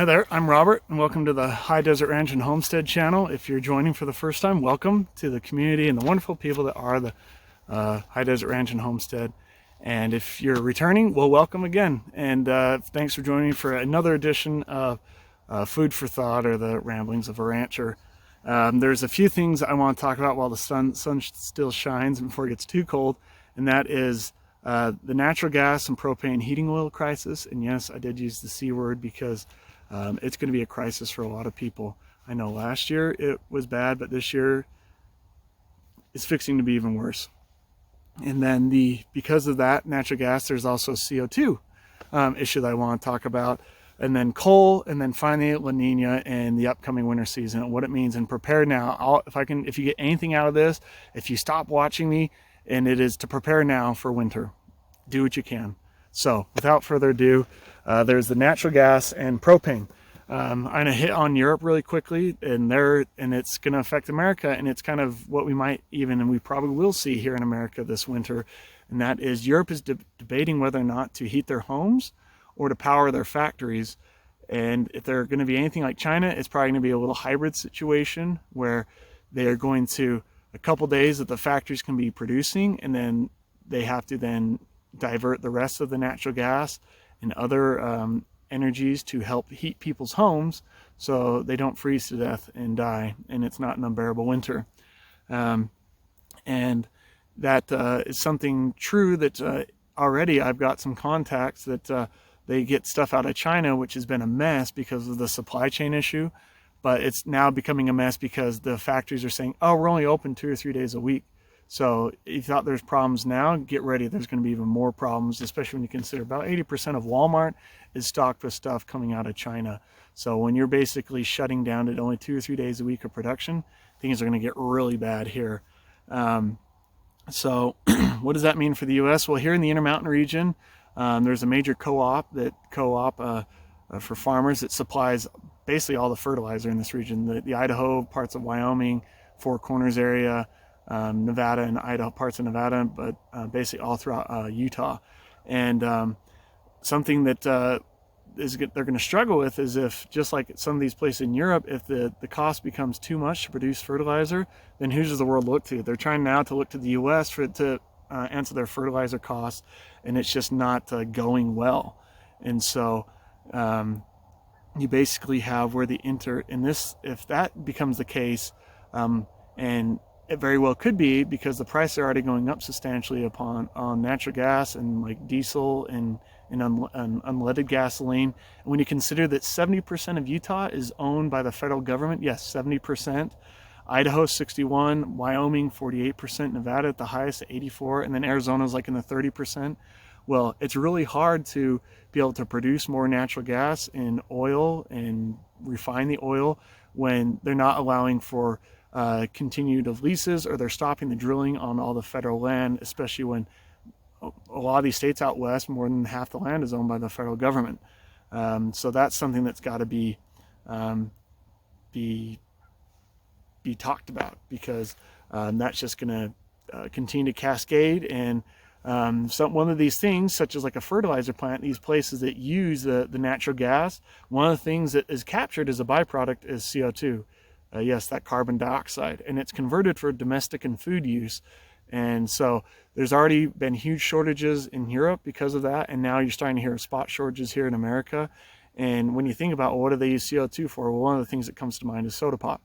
Hi there, I'm Robert, and welcome to the High Desert Ranch and Homestead channel. If you're joining for the first time, welcome to the community and the wonderful people that are the High Desert Ranch and Homestead. And if you're returning, well, welcome again. And thanks for joining me for another edition of Food for Thought, or the Ramblings of a Rancher. There's a few things I want to talk about while the sun still shines and before it gets too cold, and that is the natural gas and propane heating oil crisis. And yes, I did use the C word because it's going to be a crisis for a lot of people. I know last year it was bad, but this year it's fixing to be even worse. And then because of that natural gas, there's also CO2 issue that I want to talk about, and then coal, and then finally La Nina and the upcoming winter season and what it means. And prepare now. If you get anything out of this, if you stop watching me, and it is to prepare now for winter, do what you can. So without further ado, there's the natural gas and propane. I'm gonna hit on Europe really quickly, and it's gonna affect America, and it's kind of what we probably will see here in America this winter, and that is Europe is debating whether or not to heat their homes or to power their factories. And if they're going to be anything like China, it's probably going to be a little hybrid situation where they are going to a couple days that the factories can be producing, and then they have to then divert the rest of the natural gas and other energies to help heat people's homes so they don't freeze to death and die, and it's not an unbearable winter. And that is something true that already I've got some contacts that they get stuff out of China, which has been a mess because of the supply chain issue, but it's now becoming a mess because the factories are saying, oh, we're only open 2 or 3 days a week. So if you thought there's problems now, get ready. There's going to be even more problems, especially when you consider about 80% of Walmart is stocked with stuff coming out of China. So when you're basically shutting down at only 2 or 3 days a week of production, things are going to get really bad here. So what does that mean for the U.S.? Well, here in the Intermountain region, there's a major co-op for farmers that supplies basically all the fertilizer in this region. The Idaho, parts of Wyoming, Four Corners area, Nevada and Idaho, parts of Nevada, but basically all throughout Utah. And something that they're going to struggle with is if, just like some of these places in Europe, if the cost becomes too much to produce fertilizer, then who does the world look to? They're trying now to look to the U.S. to answer their fertilizer costs, and it's just not going well. And so you basically have where if that becomes the case, and it very well could be, because the prices are already going up substantially on natural gas and like diesel and unleaded gasoline. And when you consider that 70% of Utah is owned by the federal government, yes, 70%. Idaho 61, Wyoming 48%, Nevada at the highest at 84, and then Arizona's like in the 30%. Well, it's really hard to be able to produce more natural gas and oil and refine the oil when they're not allowing for continued of leases, or they're stopping the drilling on all the federal land, especially when a lot of these states out west, more than half the land is owned by the federal government. So that's something that's got to be talked about, because that's just going to continue to cascade. And one of these things, such as like a fertilizer plant, these places that use the natural gas, one of the things that is captured as a byproduct is CO2. Yes, that carbon dioxide, and it's converted for domestic and food use. And so there's already been huge shortages in Europe because of that, and now you're starting to hear spot shortages here in America. And when you think about, well, what do they use CO2 for? Well, one of the things that comes to mind is soda pop,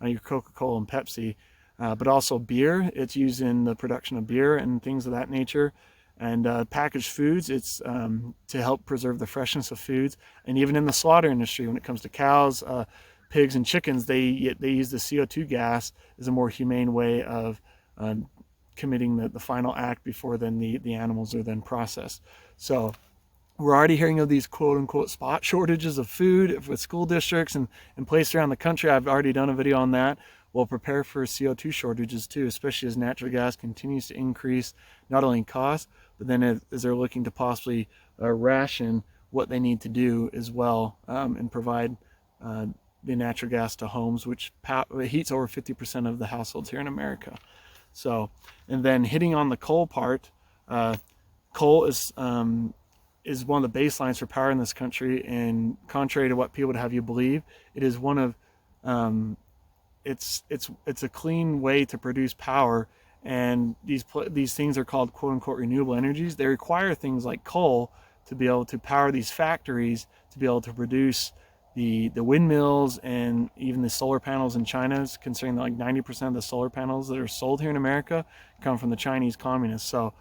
your Coca-Cola and Pepsi, but also beer. It's used in the production of beer and things of that nature. And packaged foods, it's to help preserve the freshness of foods. And even in the slaughter industry, when it comes to cows, pigs and chickens, they use the CO2 gas as a more humane way of committing the final act before then the animals are then processed. So we're already hearing of these quote-unquote spot shortages of food with school districts and places around the country. I've already done a video on that. We'll prepare for CO2 shortages too, especially as natural gas continues to increase, not only in cost, but then as they're looking to possibly ration what they need to do as well, and provide the natural gas to homes, which heats over 50% of the households here in America. So, and then hitting on the coal part, coal is is one of the baselines for power in this country. And contrary to what people would have you believe, it is one of it's a clean way to produce power. And these things are called quote unquote renewable energies. They require things like coal to be able to power these factories, to be able to produce the windmills and even the solar panels in China. Is considering that like 90% of the solar panels that are sold here in America come from the Chinese communists. So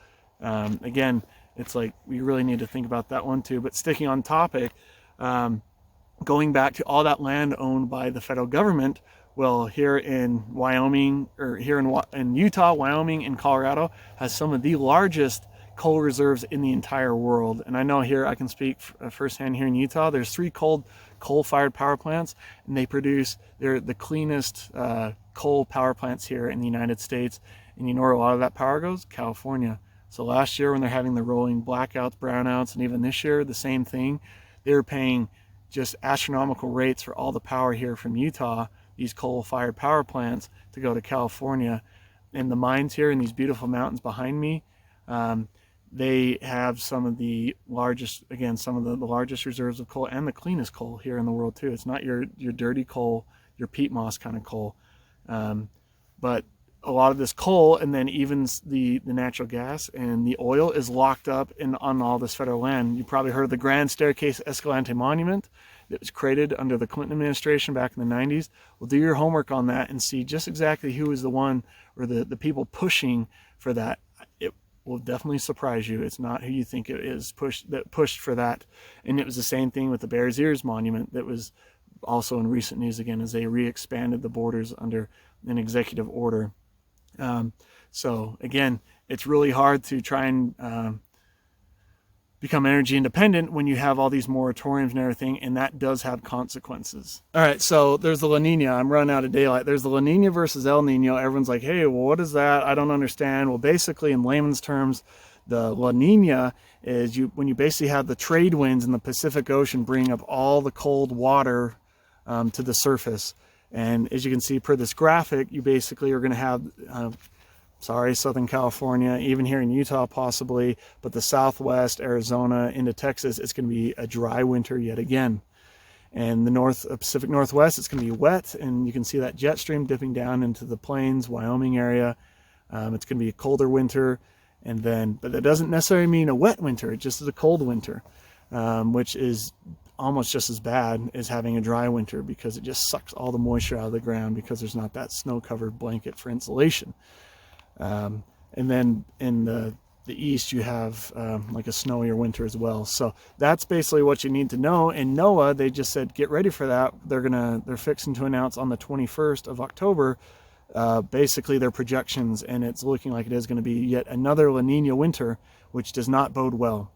again, it's like we really need to think about that one too. But sticking on topic, going back to all that land owned by the federal government, well, here in Wyoming, or here in Utah, Wyoming, and Colorado has some of the largest coal reserves in the entire world. And I know here, I can speak firsthand here in Utah, there's 3 coal-fired power plants, and they're the cleanest coal power plants here in the United States. And you know where a lot of that power goes? California. So last year when they're having the rolling blackouts, brownouts, and even this year, the same thing, they were paying just astronomical rates for all the power here from Utah, these coal-fired power plants, to go to California. And the mines here in these beautiful mountains behind me, they have some of the largest reserves of coal and the cleanest coal here in the world too. It's not your dirty coal, your peat moss kind of coal, but a lot of this coal, and then even the natural gas and the oil, is locked up on all this federal land. You probably heard of the Grand Staircase Escalante Monument that was created under the Clinton administration back in the 90s. Well, do your homework on that and see just exactly who is the one, or the people pushing for that. It will definitely surprise you. It's not who you think it is that pushed for that. And it was the same thing with the Bears Ears Monument that was also in recent news again, as they re-expanded the borders under an executive order. So again, it's really hard to try and become energy independent when you have all these moratoriums and everything, and that does have consequences. All right, so there's the La Nina. I'm running out of daylight. There's the La Nina versus El Nino. Everyone's like, hey, well, what is that? I don't understand. Well, basically, in layman's terms, the La Nina is when you basically have the trade winds in the Pacific Ocean bring up all the cold water to the surface. And as you can see per this graphic, you basically are going to have, Southern California, even here in Utah possibly, but the Southwest, Arizona, into Texas, it's going to be a dry winter yet again. And the Pacific Northwest, it's going to be wet, and you can see that jet stream dipping down into the plains, Wyoming area. It's going to be a colder winter, but that doesn't necessarily mean a wet winter. It just is a cold winter, which is almost just as bad as having a dry winter, because it just sucks all the moisture out of the ground because there's not that snow-covered blanket for insulation. And then in the east, you have like a snowier winter as well. So that's basically what you need to know. And NOAA, they just said, get ready for that. They're fixing to announce on the 21st of October, basically their projections, and it's looking like it is going to be yet another La Nina winter, which does not bode well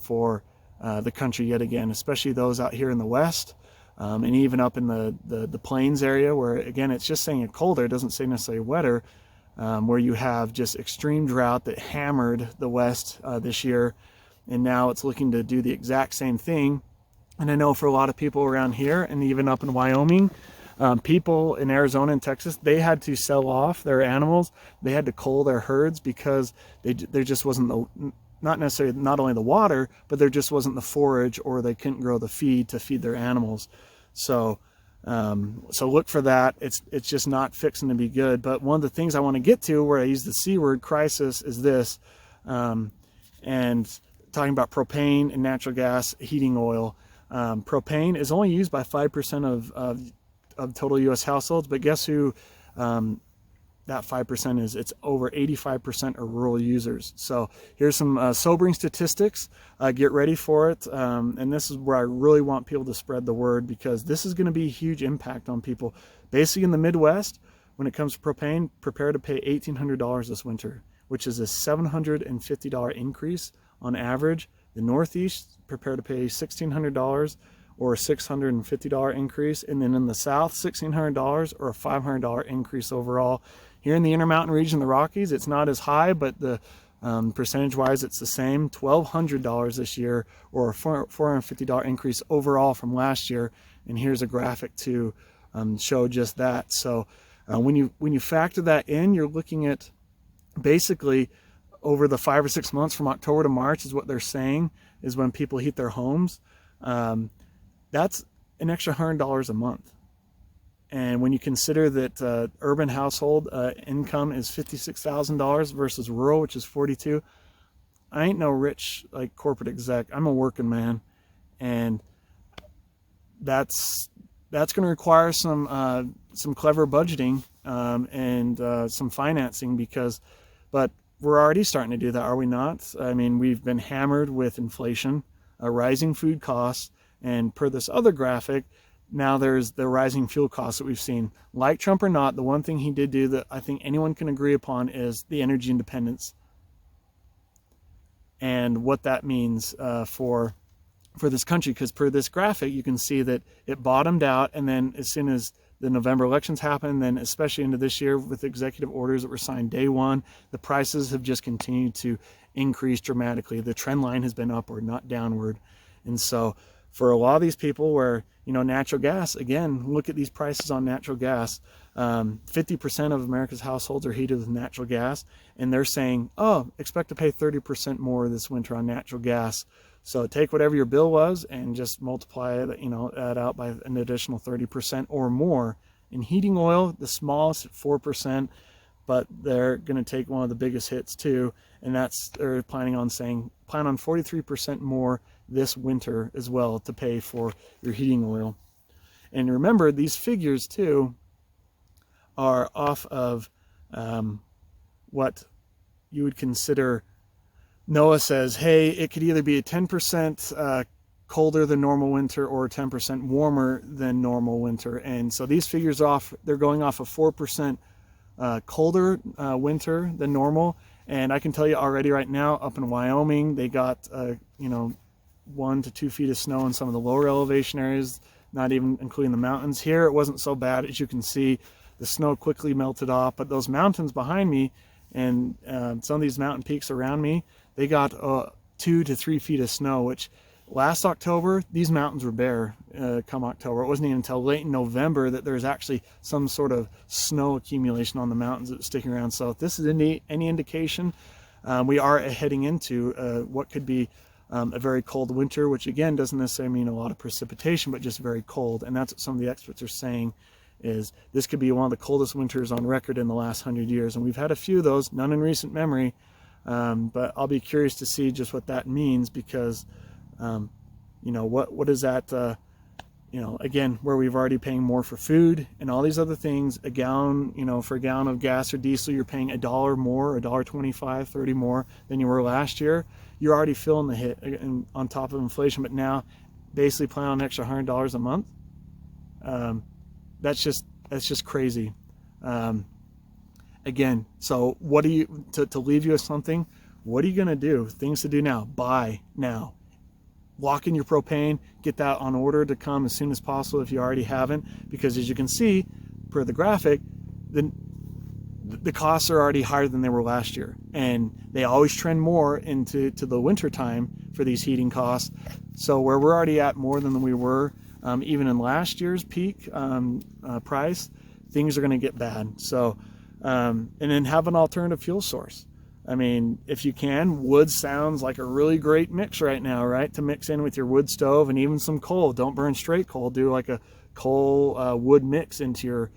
for the country yet again, especially those out here in the west, and even up in the plains area, where again it's just saying it colder, it doesn't say necessarily wetter, where you have just extreme drought that hammered the west this year, and now it's looking to do the exact same thing. And I know for a lot of people around here, and even up in Wyoming, people in Arizona and Texas, they had to sell off their animals. They had to cull their herds because there just wasn't not only the water, but there just wasn't the forage, or they couldn't grow the feed to feed their animals. So look for that. It's just not fixing to be good. But one of the things I want to get to, where I use the C word, crisis, is this, and talking about propane and natural gas heating oil. Propane is only used by 5% of total U.S. households, but guess who that 5% is? It's over 85% are rural users. So here's some sobering statistics. Get ready for it. And this is where I really want people to spread the word, because this is going to be a huge impact on people. Basically in the Midwest, when it comes to propane, prepare to pay $1,800 this winter, which is a $750 increase on average. The Northeast, prepare to pay $1,600 or a $650 increase. And then in the South, $1,600 or a $500 increase overall. Here in the Intermountain region, the Rockies, it's not as high, but the percentage-wise, it's the same. $1,200 this year, or a $450 increase overall from last year. And here's a graphic to show just that. So when you factor that in, you're looking at basically over the 5 or 6 months from October to March is what they're saying is when people heat their homes. That's an extra $100 a month. And when you consider that urban household income is $56,000 versus rural, which is $42,000, I ain't no rich like corporate exec. I'm a working man, and that's going to require some clever budgeting and some financing but we're already starting to do that, are we not? I mean, we've been hammered with inflation, rising food costs, and per this other graphic, now there's the rising fuel costs that we've seen. Like Trump or not, the one thing he did do that I think anyone can agree upon is the energy independence and what that means for this country. Because per this graphic, you can see that it bottomed out, and then as soon as the November elections happened, then especially into this year with executive orders that were signed day one, the prices have just continued to increase dramatically. The trend line has been upward, not downward. And so for a lot of these people where, you know, natural gas, again, look at these prices on natural gas. 50% of America's households are heated with natural gas, and they're saying, oh, expect to pay 30% more this winter on natural gas. So take whatever your bill was and just multiply it, you know, that out by an additional 30% or more. In heating oil, the smallest at 4%, but they're going to take one of the biggest hits too, and they're planning on 43% more this winter as well to pay for your heating oil. And remember, these figures too are off of what you would consider. NOAA says, hey, it could either be a 10% colder than normal winter or 10% warmer than normal winter. And so these figures they're going off a 4% colder winter than normal. And I can tell you already right now, up in Wyoming, they got, 1 to 2 feet of snow in some of the lower elevation areas, not even including the mountains. Here, it wasn't so bad. As you can see, the snow quickly melted off, but those mountains behind me and some of these mountain peaks around me, they got 2 to 3 feet of snow, which last October, these mountains were bare come October. It wasn't even until late in November that there's actually some sort of snow accumulation on the mountains that was sticking around. So if this is any indication, we are heading into what could be a very cold winter, which again doesn't necessarily mean a lot of precipitation, but just very cold. And that's what some of the experts are saying, is this could be one of the coldest winters on record in the last 100 years. And we've had a few of those, none in recent memory. But I'll be curious to see just what that means, because, what is that, again, where we've already paying more for food and all these other things, a gallon, for a gallon of gas or diesel, you're paying $1 more, $1.25, 30 more than you were last year. You're already feeling the hit on top of inflation, but now basically planning on an extra $100 a month. That's just crazy. Again, so what do you, to leave you with something, what are you going to do? Things to do now. Buy now. Lock in your propane, get that on order to come as soon as possible if you already haven't, because as you can see, per the graphic, the costs are already higher than they were last year. And they always trend more into the winter time for these heating costs. So where we're already at more than we were, even in last year's peak price, things are going to get bad. So, and then have an alternative fuel source. I mean, if you can, wood sounds like a really great mix right now, right? To mix in with your wood stove and even some coal. Don't burn straight coal. Do like a coal wood mix into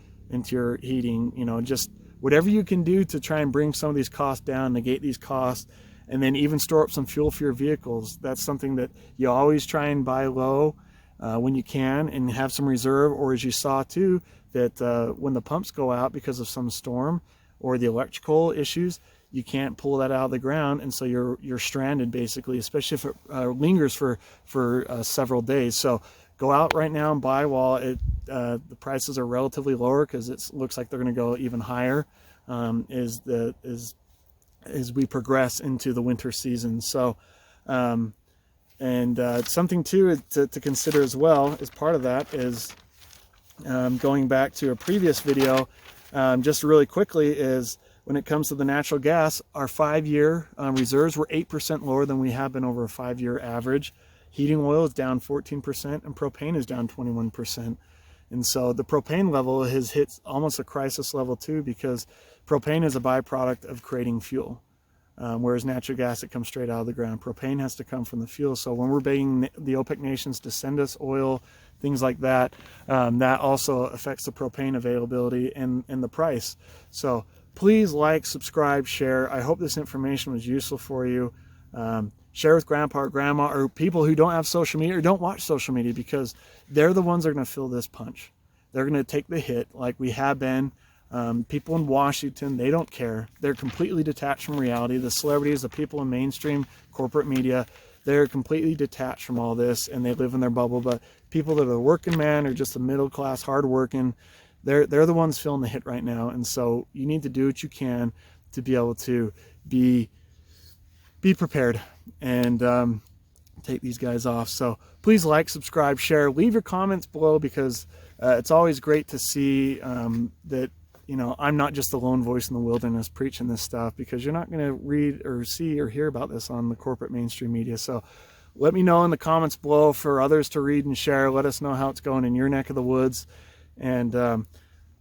your heating. Just whatever you can do to try and bring some of these costs down, negate these costs, and then even store up some fuel for your vehicles. That's something that you always try and buy low when you can, and have some reserve. Or as you saw too, that when the pumps go out because of some storm or the electrical issues, you can't pull that out of the ground, and so you're stranded basically, especially if it lingers for several days. So go out right now and buy while the prices are relatively lower, because it looks like they're going to go even higher as we progress into the winter season. So something too to consider as well as part of that is going back to a previous video, just really quickly, is when it comes to the natural gas, our 5-year reserves were 8% lower than we have been over a 5-year average. Heating oil is down 14% and propane is down 21%. And so the propane level has hit almost a crisis level too, because propane is a byproduct of creating fuel. whereas natural gas, it comes straight out of the ground. Propane has to come from the fuel. So when we're begging the OPEC nations to send us oil, things like that, that also affects the propane availability and the price. So please like, subscribe, share. I hope this information was useful for you. Share with grandpa or grandma or people who don't have social media or don't watch social media, because they're the ones that are going to feel this punch. They're going to take the hit like we have been. People in Washington, they don't care. They're completely detached from reality. The celebrities, the people in mainstream corporate media, they're completely detached from all this, and they live in their bubble. But people that are the working man or just the middle class, hardworking, they're the ones feeling the hit right now. And so you need to do what you can to be able to be prepared and take these guys off. So please like, subscribe, share, leave your comments below, because it's always great to see that, you know, I'm not just the lone voice in the wilderness preaching this stuff, because you're not going to read or see or hear about this on the corporate mainstream media. So let me know in the comments below for others to read and share. Let us know how it's going in your neck of the woods. And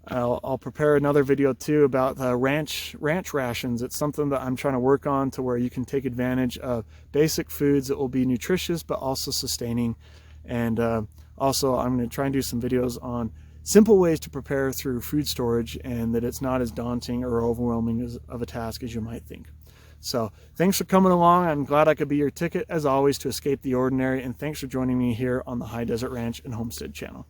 I'll prepare another video too about ranch rations. It's something that I'm trying to work on to where you can take advantage of basic foods that will be nutritious but also sustaining. And also I'm going to try and do some videos on simple ways to prepare through food storage, and that it's not as daunting or overwhelming of a task as you might think. So thanks for coming along. I'm glad I could be your ticket, as always, to escape the ordinary. And thanks for joining me here on the High Desert Ranch and Homestead channel.